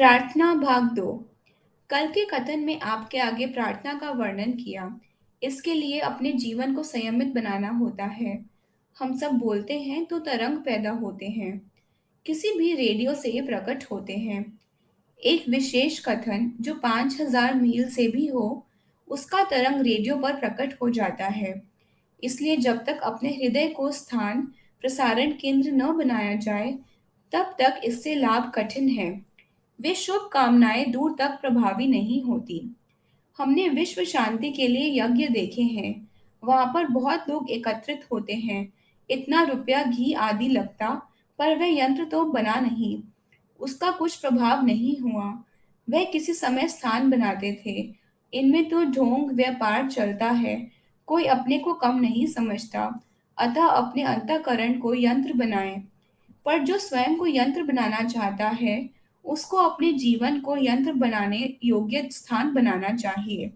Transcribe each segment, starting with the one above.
प्रार्थना भाग 2। कल के कथन में आपके आगे प्रार्थना का वर्णन किया। इसके लिए अपने जीवन को संयमित बनाना होता है। हम सब बोलते हैं तो तरंग पैदा होते हैं। किसी भी रेडियो से ये प्रकट होते हैं। एक विशेष कथन जो 5000 मील से भी हो, उसका तरंग रेडियो पर प्रकट हो जाता है। इसलिए जब तक अपने हृदय को स्थान प्रसारण केंद्र न बनाया जाए, तब तक इससे लाभ कठिन है। वे शुभ कामनाएं दूर तक प्रभावी नहीं होती। हमने विश्व शांति के लिए यज्ञ देखे हैं। वहां पर बहुत लोग एकत्रित होते हैं। इतना रुपया घी आदि लगता, पर वह यंत्र तो बना नहीं। उसका कुछ प्रभाव नहीं हुआ। वह किसी समय स्थान बनाते थे। इनमें तो ढोंग व्यापार चलता है। कोई अपने को कम नहीं समझता, अतः अपने अंतःकरण को यंत्र बनाए। पर जो स्वयं को यंत्र बनाना चाहता है, उसको अपने जीवन को यंत्र बनाने योग्य स्थान बनाना चाहिए।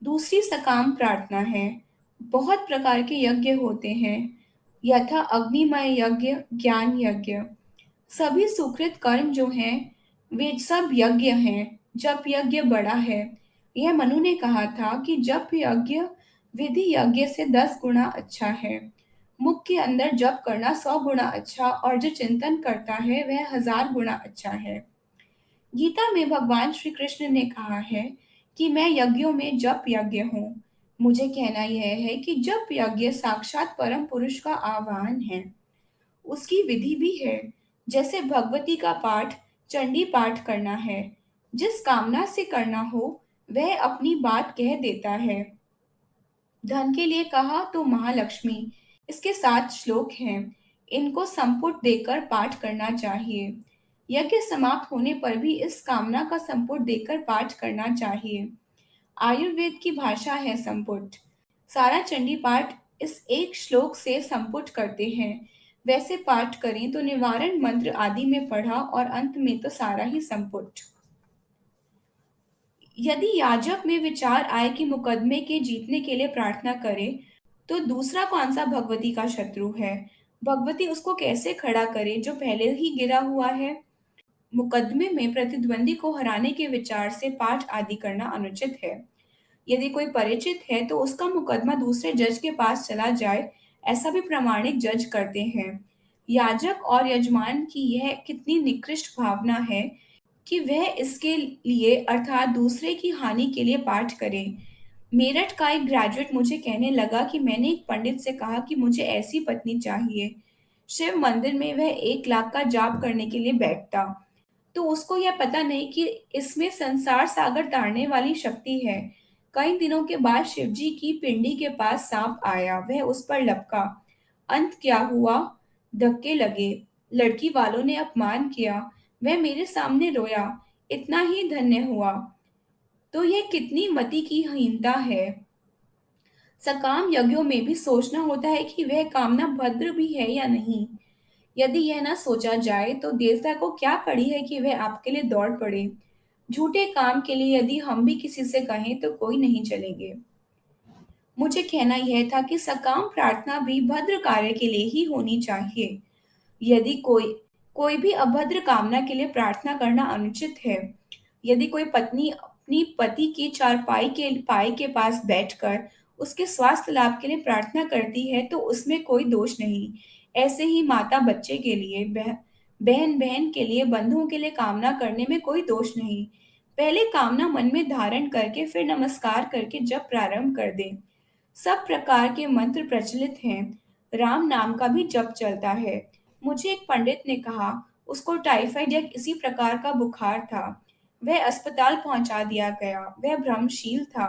दूसरी सकाम प्रार्थना है। बहुत प्रकार के यज्ञ होते हैं, यथा अग्निमय यज्ञ, ज्ञान यज्ञ। सभी सुकृत कर्म जो हैं, वे सब यज्ञ हैं। जप यज्ञ बड़ा है। यह मनु ने कहा था कि जप यज्ञ विधि यज्ञ से 10 गुना अच्छा है। मुख के अंदर जप करना 100 गुना अच्छा, और जो चिंतन करता है वह 1000 गुना अच्छा है। गीता में भगवान श्री कृष्ण ने कहा है कि मैं यज्ञों में जप यज्ञ हूँ। मुझे कहना यह है कि जप यज्ञ साक्षात परम पुरुष का आह्वान है। उसकी विधि भी है। जैसे भगवती का पाठ चंडी पाठ करना है। जिस कामना से करना हो, वह अपनी बात कह देता है। धन के लिए कहा तो महालक्ष्मी। इसके 7 श्लोक हैं। इनको संपुट देकर पाठ करना चाहिए। यज्ञ समाप्त होने पर भी इस कामना का संपुट देकर पाठ करना चाहिए। आयुर्वेद की भाषा है संपुट। सारा चंडी पाठ इस एक श्लोक से संपुट करते हैं। वैसे पाठ करें तो निवारण मंत्र आदि में पढ़ा, और अंत में तो सारा ही संपुट। यदि याजक में विचार आए कि मुकदमे के जीतने के लिए प्रार्थना करे, तो दूसरा कौन सा भगवती का शत्रु है? भगवती उसको कैसे खड़ा करे जो पहले ही गिरा हुआ है? मुकदमे में प्रतिद्वंदी को हराने के विचार से पाठ आदि करना अनुचित है। यदि कोई परिचित है तो उसका मुकदमा दूसरे जज के पास चला जाए, ऐसा भी प्रामाणिक जज करते हैं। याजक और यजमान की यह कितनी निकृष्ट भावना है कि वह इसके लिए अर्थात दूसरे की हानि के लिए पाठ करे। मेरठ का एक ग्रेजुएट मुझे कहने लगा कि मैंने एक पंडित से कहा कि मुझे ऐसी पत्नी चाहिए। शिव मंदिर में वह 1 लाख का जाप करने के लिए बैठता, तो उसको यह पता नहीं कि इसमें संसार सागर तारने वाली शक्ति है। कई दिनों के बाद शिवजी की पिंडी के पास सांप आया, वह उस पर लपका। अंत क्या हुआ? धक्के लगे, लड़की वालों ने अपमान किया, वह मेरे सामने रोया। इतना ही धन्य हुआ। तो यह कितनी मति की हीनता है। सकाम यज्ञों में भी सोचना होता है कि वह कामना भद्र भी है या नहीं। यदि यह ना सोचा जाए तो देवता को क्या पड़ी है कि वह आपके लिए दौड़ पड़े। झूठे काम के लिए यदि हम भी किसी से कहें तो कोई नहीं चलेंगे। मुझे कहना यह था कि सकाम प्रार्थना भी भद्र कार्य के लिए ही होनी चाहिए। यदि कोई कोई भी अभद्र कामना के लिए प्रार्थना करना अनुचित है। यदि कोई पत्नी अपनी पति की चारपाई के पाई के पास बैठकर उसके स्वास्थ्य लाभ के लिए प्रार्थना करती है, तो उसमें कोई दोष नहीं। ऐसे ही माता बच्चे के लिए, बहन बहन के लिए, बंधुओं के लिए कामना करने में कोई दोष नहीं। पहले कामना मन में धारण करके फिर नमस्कार करके जब प्रारंभ कर दें। सब प्रकार के मंत्र प्रचलित हैं। राम नाम का भी जप चलता है। मुझे एक पंडित ने कहा उसको टाइफाइड या किसी प्रकार का बुखार था। वह अस्पताल पहुंचा दिया गया। वह भ्रमशील था।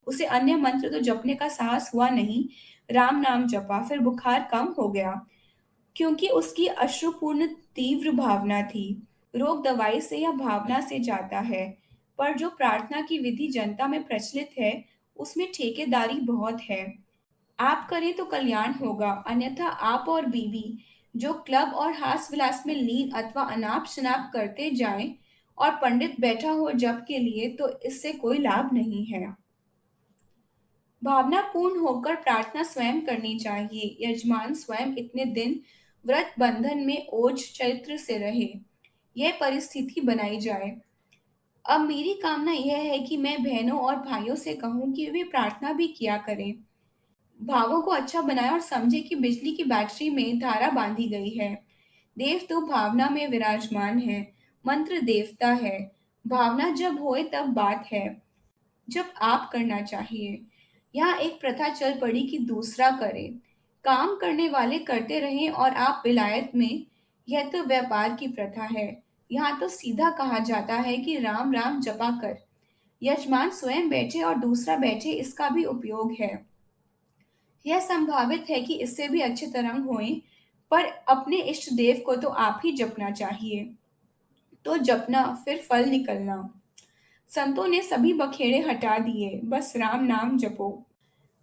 उसे अन्य मंत्र तो जपने का साहस हुआ नहीं। राम नाम जपा, फिर बुखार कम हो गया, क्योंकि उसकी अश्रुपूर्ण तीव्र भावना थी। रोग दवाई से या भावना से जाता है, पर जो प्रार्थना की विधि जनता में प्रचलित है, उसमें ठेकेदारी बहुत है। आप करें तो कल्याण होगा, अन्यथा आप और बीवी जो क्लब और हास विलास में लीन अथवा अनाप शनाप करते जाएं और पंडित बैठा हो जप के लिए, तो इससे कोई लाभ नहीं है। भावनापूर्ण होकर प्रार्थना स्वयं करनी चाहिए। यजमान स्वयं इतने दिन व्रत बंधन में ओज चरित्र से रहे। यह परिस्थिति बनाई जाए। अब मेरी कामना यह है कि मैं बहनों और भाइयों से कहूँ कि वे प्रार्थना भी किया करें, भावों को अच्छा बनाए और समझे कि बिजली की बैटरी में धारा बांधी गई है। देव तो भावना में विराजमान है, मंत्र देवता है। भावना जब होए तब बात है, जब आप करना चाहिए। यहाँ एक प्रथा चल पड़ी कि दूसरा करे, काम करने वाले करते रहें और आप विलायत में। यह तो व्यापार की प्रथा है। यहाँ तो सीधा कहा जाता है कि राम राम जपा कर। यजमान स्वयं बैठे और दूसरा बैठे, इसका भी उपयोग है। यह संभावित है कि इससे भी अच्छे तरंग होएं, पर अपने इष्ट देव को तो आप ही जपना चाहिए। तो जपना, फिर फल निकलना। संतों ने सभी बखेड़े हटा दिए, बस राम नाम जपो।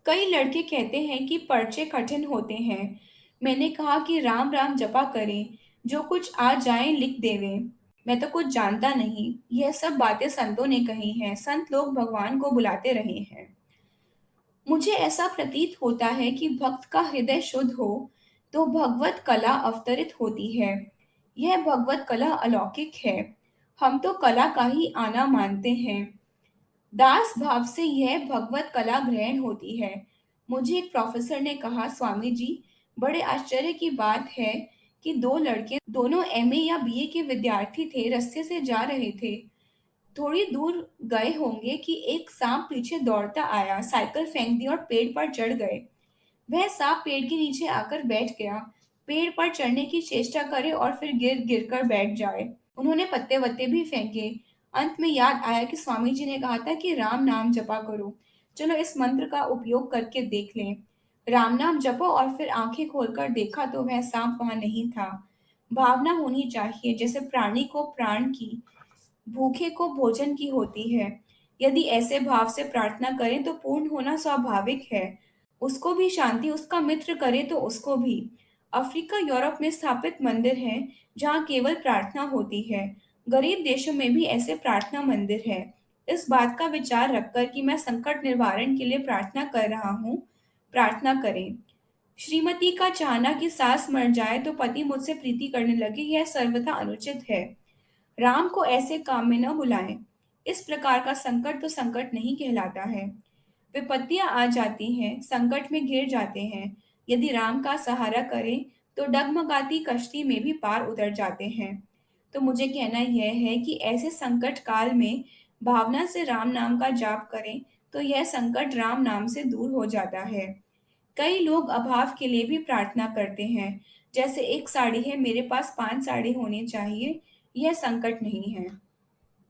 कई लड़के कहते हैं कि पर्चे कठिन होते हैं। मैंने कहा कि राम राम जपा करें, जो कुछ आ जाए लिख देवें। मैं तो कुछ जानता नहीं। यह सब बातें संतों ने कही हैं, संत लोग भगवान को बुलाते रहे हैं। मुझे ऐसा प्रतीत होता है कि भक्त का हृदय शुद्ध हो तो भगवत कला अवतरित होती है। यह भगवत कला अलौकिक है। हम तो कला का ही आना मानते हैं। दास भाव से यह भगवत कला ग्रहण होती है। मुझे एक प्रोफेसर ने कहा, स्वामी जी, बड़े आश्चर्य की बात है कि दो लड़के, दोनों एमए या बीए के विद्यार्थी थे, रास्ते से जा रहे थे। थोड़ी दूर गए होंगे कि एक सांप पीछे दौड़ता आया, साइकिल फेंक दी और पेड़ पर चढ़ गए। वह सांप पेड़ के नीचे आकर बैठ गया। पेड़ पर चढ़ने की चेष्टा करे और फिर गिर गिर कर बैठ जाए। उन्होंने पत्ते वत्ते भी फेंके। अंत में याद आया कि स्वामी जी ने कहा था कि राम नाम जपा करो। चलो इस मंत्र का उपयोग करके देख लें। राम नाम जपो और फिर आंखें खोलकर देखा तो वह सांप वहां नहीं था। भावना होनी चाहिए, जैसे प्राणी को प्राण की, भूखे को भोजन की होती है। यदि ऐसे भाव से प्रार्थना करें तो पूर्ण होना स्वाभाविक है। उसको भी शांति, उसका मित्र करे तो उसको भी। अफ्रीका यूरोप में स्थापित मंदिर हैं जहाँ केवल प्रार्थना होती है। गरीब देशों में भी ऐसे प्रार्थना मंदिर है। इस बात का विचार रखकर कि मैं संकट निवारण के लिए प्रार्थना कर रहा हूँ, प्रार्थना करें। श्रीमती का चाहना कि सास मर जाए तो पति मुझसे प्रीति करने लगे, यह सर्वथा अनुचित है। राम को ऐसे काम में न बुलाएं। इस प्रकार का संकट तो संकट नहीं कहलाता है। विपत्तियां आ जाती हैं, संकट में घिर जाते हैं। यदि राम का सहारा करें तो डगमगाती कश्ती में भी पार उतर जाते हैं। तो मुझे कहना यह है कि ऐसे संकट काल में भावना से राम नाम का जाप करें तो यह संकट राम नाम से दूर हो जाता है। कई लोग अभाव के लिए भी प्रार्थना करते हैं, जैसे एक साड़ी है, मेरे पास 5 साड़ी होनी चाहिए। यह संकट नहीं है।